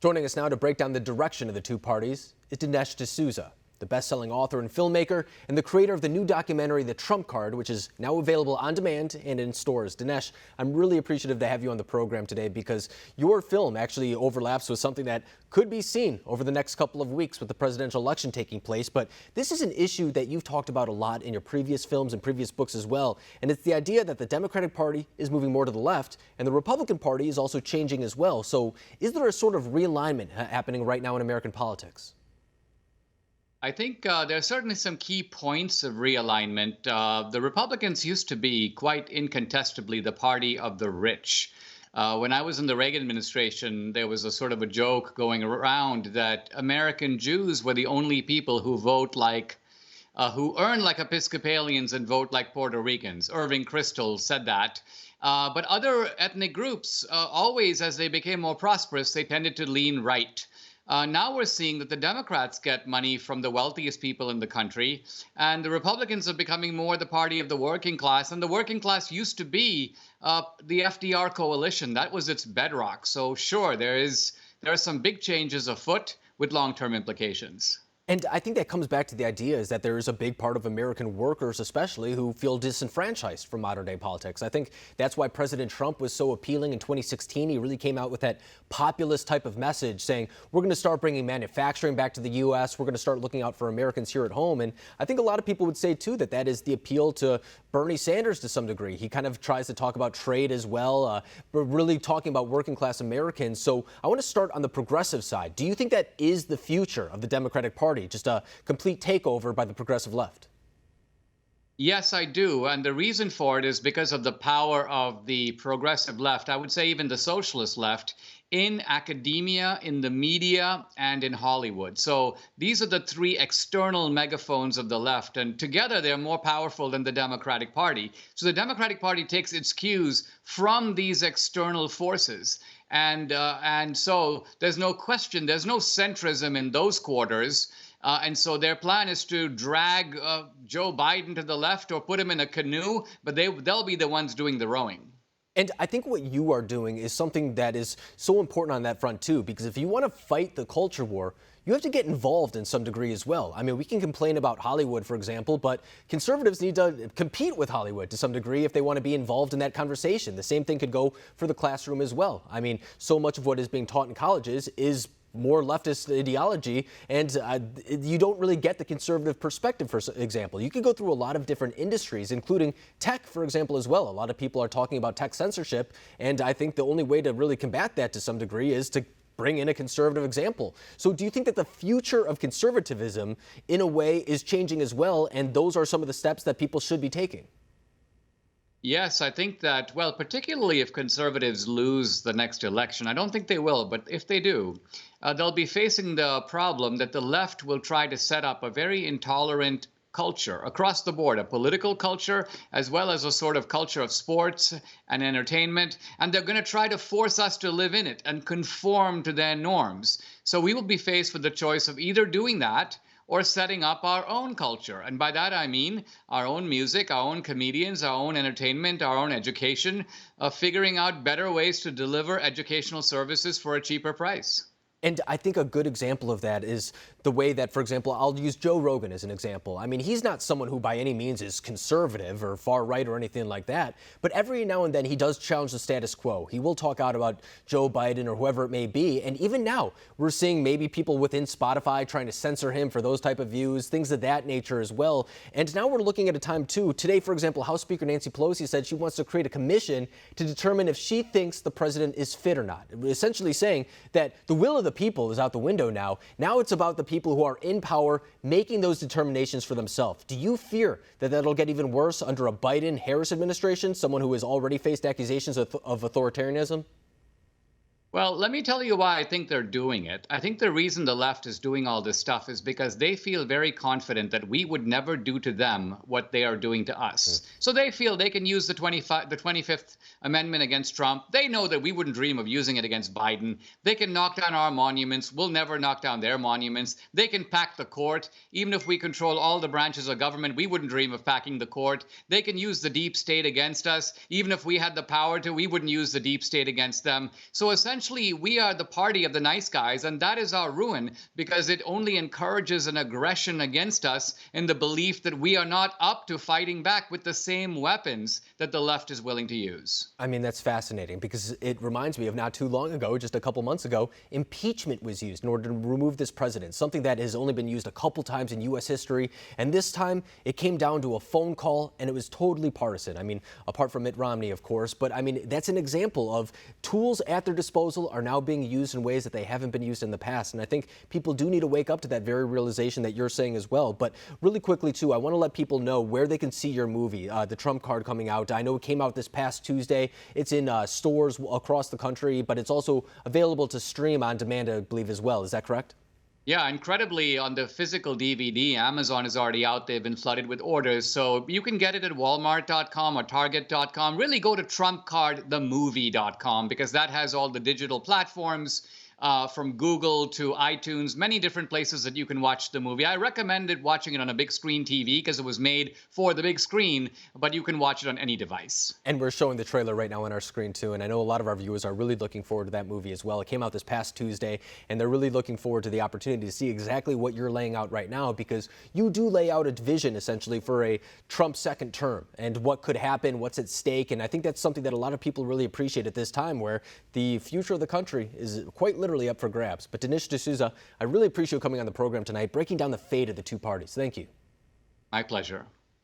Joining us now to break down the direction of the two parties is Dinesh D'Souza, the best-selling author and filmmaker and the creator of the new documentary, The Trump Card, which is now available on demand and in stores. Dinesh, I'm really appreciative to have you on the program today because your film actually overlaps with something that could be seen over the next couple of weeks with the presidential election taking place. But this is an issue that you've talked about a lot in your previous films and previous books as well. And it's the idea that the Democratic Party is moving more to the left and the Republican Party is also changing as well. So is there a sort of realignment happening right now in American politics? I think there are certainly some key points of realignment. The Republicans used to be quite incontestably the party of the rich. When I was in the Reagan administration, there was a sort of a joke going around that American Jews were the only people who vote like, who earn like Episcopalians and vote like Puerto Ricans. Irving Kristol said that. But other ethnic groups, always as they became more prosperous, they tended to lean right. Now we're seeing that the Democrats get money from the wealthiest people in the country, and the Republicans are becoming more the party of the working class. And the working class used to be the FDR coalition. That was its bedrock. So sure, there are some big changes afoot with long-term implications. And I think that comes back to the idea is that there is a big part of American workers, especially, who feel disenfranchised from modern day politics. I think that's why President Trump was so appealing in 2016. He really came out with that populist type of message saying, we're going to start bringing manufacturing back to the U.S. We're going to start looking out for Americans here at home. And I think a lot of people would say, too, that that is the appeal to Bernie Sanders to some degree. He kind of tries to talk about trade as well, but really talking about working class Americans. So I want to start on the progressive side. Do you think that is the future of the Democratic Party? Just a complete takeover by the progressive left? Yes, I do. And the reason for it is because of the power of the progressive left, I would say even the socialist left, in academia, in the media, and in Hollywood. So these are the three external megaphones of the left, and together they're more powerful than the Democratic Party. So the Democratic Party takes its cues from these external forces. And so there's no question, there's no centrism in those quarters. And so their plan is to drag Joe Biden to the left or put him in a canoe, but they'll be the ones doing the rowing. And I think what you are doing is something that is so important on that front, too, because if you want to fight the culture war, you have to get involved in some degree as well. I mean, we can complain about Hollywood, for example, but conservatives need to compete with Hollywood to some degree if they want to be involved in that conversation. The same thing could go for the classroom as well. I mean, so much of what is being taught in colleges is more leftist ideology, and you don't really get the conservative perspective, for example. You could go through a lot of different industries, including tech, for example, as well. A lot of people are talking about tech censorship, and I think the only way to really combat that to some degree is to bring in a conservative example. So do you think that the future of conservatism, in a way, is changing as well, and those are some of the steps that people should be taking? Yes, I think that, well, particularly if conservatives lose the next election, I don't think they will, but if they do, they'll be facing the problem that the left will try to set up a very intolerant culture across the board, a political culture, as well as a sort of culture of sports and entertainment. And they're going to try to force us to live in it and conform to their norms. So we will be faced with the choice of either doing that or setting up our own culture. And by that, I mean our own music, our own comedians, our own entertainment, our own education, figuring out better ways to deliver educational services for a cheaper price. And I think a good example of that is the way that, for example, I'll use Joe Rogan as an example. I mean, he's not someone who by any means is conservative or far right or anything like that. But every now and then he does challenge the status quo. He will talk out about Joe Biden or whoever it may be. And even now, we're seeing maybe people within Spotify trying to censor him for those type of views, things of that nature as well. And now we're looking at a time, too. Today, for example, House Speaker Nancy Pelosi said she wants to create a commission to determine if she thinks the president is fit or not. Essentially saying that the will of the people is out the window now. Now it's about the people who are in power making those determinations for themselves. Do you fear that that'll get even worse under a Biden-Harris administration, someone who has already faced accusations of authoritarianism? Well, let me tell you why I think they're doing it. I think the reason the left is doing all this stuff is because they feel very confident that we would never do to them what they are doing to us. So they feel they can use the 25th Amendment against Trump. They know that we wouldn't dream of using it against Biden. They can knock down our monuments. We'll never knock down their monuments. They can pack the court. Even if we control all the branches of government, we wouldn't dream of packing the court. They can use the deep state against us. Even if we had the power to, we wouldn't use the deep state against them. So essentially, essentially, we are the party of the nice guys, and that is our ruin because it only encourages an aggression against us in the belief that we are not up to fighting back with the same weapons that the left is willing to use. I mean, that's fascinating because it reminds me of not too long ago, just a couple months ago, impeachment was used in order to remove this president, something that has only been used a couple times in U.S. history. And this time it came down to a phone call and it was totally partisan. I mean, apart from Mitt Romney, of course, but I mean, that's an example of tools at their disposal are now being used in ways that they haven't been used in the past. And I think people do need to wake up to that very realization that you're saying as well. But really quickly, too, I want to let people know where they can see your movie, The Trump Card, coming out. I know it came out this past Tuesday. It's in stores across the country, but it's also available to stream on demand, I believe, as well. Is that correct? Yeah, incredibly, on the physical DVD, Amazon is already out. They've been flooded with orders. So you can get it at Walmart.com or Target.com. Really go to TrumpCardTheMovie.com because that has all the digital platforms. From Google to iTunes, many different places that you can watch the movie. I recommended watching it on a big screen TV because it was made for the big screen, but you can watch it on any device. And we're showing the trailer right now on our screen, too, and I know a lot of our viewers are really looking forward to that movie as well. It came out this past Tuesday, and they're really looking forward to the opportunity to see exactly what you're laying out right now, because you do lay out a vision, essentially, for a Trump second term and what could happen, what's at stake, and I think that's something that a lot of people really appreciate at this time, where the future of the country is quite literally up for grabs. But Dinesh D'Souza, I really appreciate you coming on the program tonight, breaking down the fate of the two parties. Thank you. My pleasure.